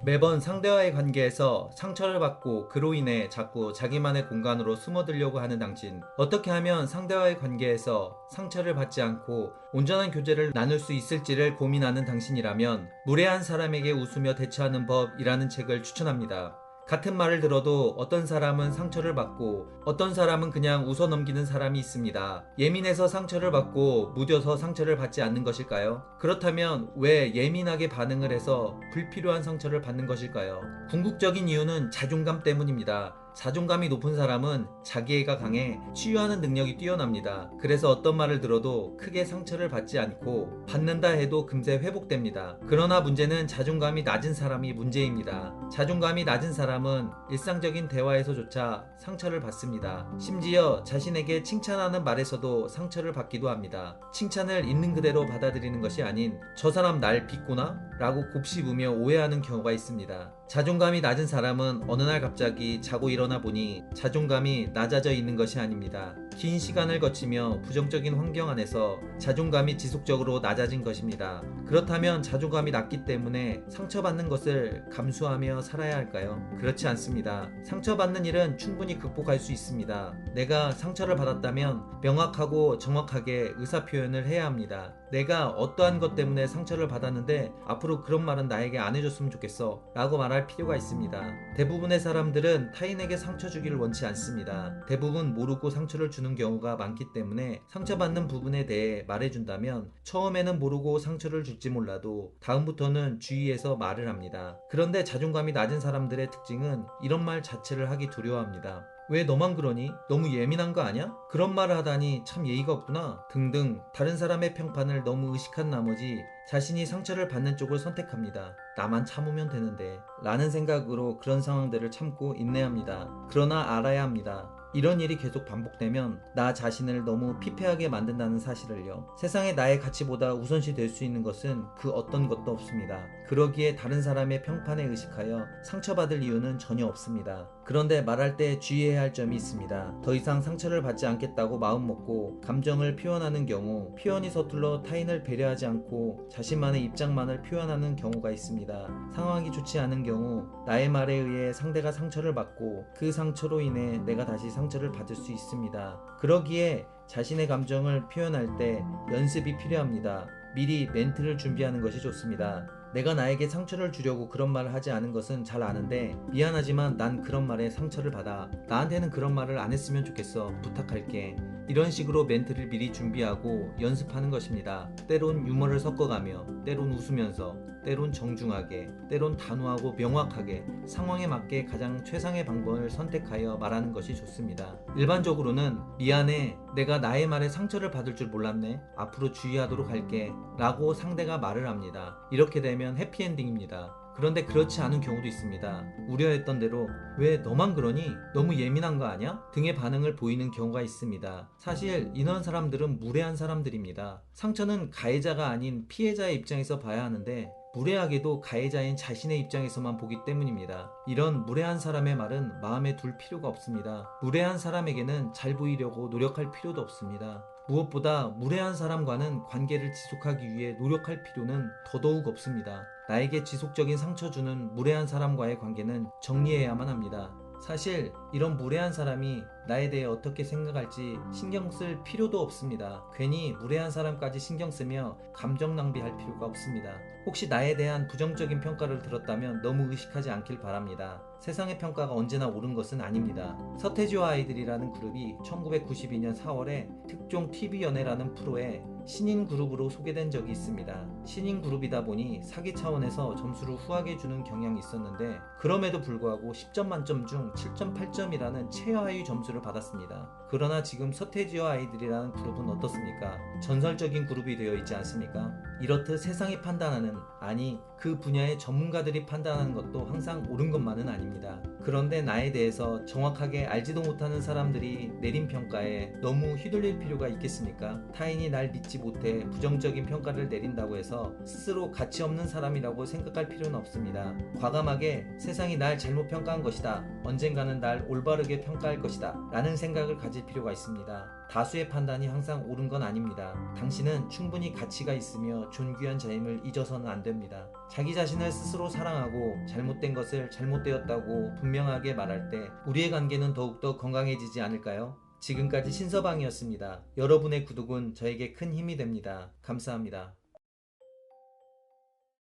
매번 상대와의 관계에서 상처를 받고 그로 인해 자꾸 자기만의 공간으로 숨어들려고 하는 당신. 어떻게 하면 상대와의 관계에서 상처를 받지 않고 온전한 교제를 나눌 수 있을지를 고민하는 당신이라면 무례한 사람에게 웃으며 대처하는 법이라는 책을 추천합니다. 같은 말을 들어도 어떤 사람은 상처를 받고 어떤 사람은 그냥 웃어 넘기는 사람이 있습니다. 예민해서 상처를 받고 무뎌서 상처를 받지 않는 것일까요? 그렇다면 왜 예민하게 반응을 해서 불필요한 상처를 받는 것일까요? 궁극적인 이유는 자존감 때문입니다. 자존감이 높은 사람은 자기애가 강해 치유하는 능력이 뛰어납니다. 그래서 어떤 말을 들어도 크게 상처를 받지 않고 받는다 해도 금세 회복됩니다. 그러나 문제는 자존감이 낮은 사람이 문제입니다. 자존감이 낮은 사람은 일상적인 대화에서조차 상처를 받습니다. 심지어 자신에게 칭찬하는 말에서도 상처를 받기도 합니다. 칭찬을 있는 그대로 받아들이는 것이 아닌 저 사람 날 비꼬나? 라고 곱씹으며 오해하는 경우가 있습니다. 자존감이 낮은 사람은 어느 날 갑자기 자고 일어나 보니 자존감이 낮아져 있는 것이 아닙니다. 긴 시간을 거치며 부정적인 환경 안에서 자존감이 지속적으로 낮아진 것입니다. 그렇다면 자존감이 낮기 때문에 상처받는 것을 감수하며 살아야 할까요? 그렇지 않습니다. 상처받는 일은 충분히 극복할 수 있습니다. 내가 상처를 받았다면 명확하고 정확하게 의사표현을 해야 합니다. 내가 어떠한 것 때문에 상처를 받았는데 앞으로 그런 말은 나에게 안 해줬으면 좋겠어 라고 말할 필요가 있습니다. 대부분의 사람들은 타인에게 상처 주기를 원치 않습니다. 대부분 모르고 상처를 주는 경우가 많기 때문에 상처받는 부분에 대해 말해준다면 처음에는 모르고 상처를 줄지 몰라도 다음부터는 주의해서 말을 합니다. 그런데 자존감이 낮은 사람들의 특징은 이런 말 자체를 하기 두려워합니다. 왜 너만 그러니? 너무 예민한 거 아니야? 그런 말을 하다니 참 예의가 없구나 등등 다른 사람의 평판을 너무 의식한 나머지 자신이 상처를 받는 쪽을 선택합니다. 나만 참으면 되는데 라는 생각으로 그런 상황들을 참고 인내합니다. 그러나 알아야 합니다. 이런 일이 계속 반복되면 나 자신을 너무 피폐하게 만든다는 사실을요. 세상에 나의 가치보다 우선시 될 수 있는 것은 그 어떤 것도 없습니다. 그러기에 다른 사람의 평판에 의식하여 상처받을 이유는 전혀 없습니다. 그런데 말할 때 주의해야 할 점이 있습니다. 더 이상 상처를 받지 않겠다고 마음먹고 감정을 표현하는 경우 표현이 서툴러 타인을 배려하지 않고 자신만의 입장만을 표현하는 경우가 있습니다. 상황이 좋지 않은 경우 나의 말에 의해 상대가 상처를 받고 그 상처로 인해 내가 다시 상처를 받을 수 있습니다. 그러기에 자신의 감정을 표현할 때 연습이 필요합니다. 미리 멘트를 준비하는 것이 좋습니다. 내가 나에게 상처를 주려고 그런 말을 하지 않은 것은 잘 아는데 미안하지만 난 그런 말에 상처를 받아. 나한테는 그런 말을 안 했으면 좋겠어. 부탁할게. 이런 식으로 멘트를 미리 준비하고 연습하는 것입니다. 때론 유머를 섞어가며, 때론 웃으면서, 때론 정중하게, 때론 단호하고 명확하게 상황에 맞게 가장 최상의 방법을 선택하여 말하는 것이 좋습니다. 일반적으로는 미안해, 내가 나의 말에 상처를 받을 줄 몰랐네, 앞으로 주의하도록 할게 라고 상대가 말을 합니다. 이렇게 되면 해피엔딩입니다. 그런데 그렇지 않은 경우도 있습니다. 우려했던 대로 왜 너만 그러니? 너무 예민한 거 아니야? 등의 반응을 보이는 경우가 있습니다. 사실 이런 사람들은 무례한 사람들입니다. 상처는 가해자가 아닌 피해자의 입장에서 봐야 하는데 무례하게도 가해자인 자신의 입장에서만 보기 때문입니다. 이런 무례한 사람의 말은 마음에 둘 필요가 없습니다. 무례한 사람에게는 잘 보이려고 노력할 필요도 없습니다. 무엇보다 무례한 사람과는 관계를 지속하기 위해 노력할 필요는 더더욱 없습니다. 나에게 지속적인 상처 주는 무례한 사람과의 관계는 정리해야만 합니다. 사실 이런 무례한 사람이 나에 대해 어떻게 생각할지 신경 쓸 필요도 없습니다. 괜히 무례한 사람까지 신경 쓰며 감정 낭비할 필요가 없습니다. 혹시 나에 대한 부정적인 평가를 들었다면 너무 의식하지 않길 바랍니다. 세상의 평가가 언제나 옳은 것은 아닙니다. 서태지와 아이들이라는 그룹이 1992년 4월에 특종 TV연애라는 프로에 신인 그룹으로 소개된 적이 있습니다. 신인 그룹이다 보니 사기 차원에서 점수를 후하게 주는 경향이 있었는데 그럼에도 불구하고 10점 만점 중 7.8점이라는 최하위 점수를 받았습니다. 그러나 지금 서태지와 아이들이라는 그룹은 어떻습니까? 전설적인 그룹이 되어 있지 않습니까? 이렇듯 세상이 판단하는, 아니 그 분야의 전문가들이 판단하는 것도 항상 옳은 것만은 아닙니다. 그런데 나에 대해서 정확하게 알지도 못하는 사람들이 내린 평가에 너무 휘둘릴 필요가 있겠습니까? 타인이 날 믿지 못해 부정적인 평가를 내린다고 해서 스스로 가치 없는 사람이라고 생각할 필요는 없습니다. 과감하게 세상이 날 잘못 평가한 것이다, 언젠가는 날 올바르게 평가할 것이다 라는 생각을 가질 가질 필요가 있습니다. 다수의 판단이 항상 옳은 건 아닙니다. 당신은 충분히 가치가 있으며 존귀한 자임을 잊어서는 안 됩니다. 자기 자신을 스스로 사랑하고 잘못된 것을 잘못되었다고 분명하게 말할 때 우리의 관계는 더욱더 건강해지지 않을까요? 지금까지 신서방이었습니다. 여러분의 구독은 저에게 큰 힘이 됩니다. 감사합니다.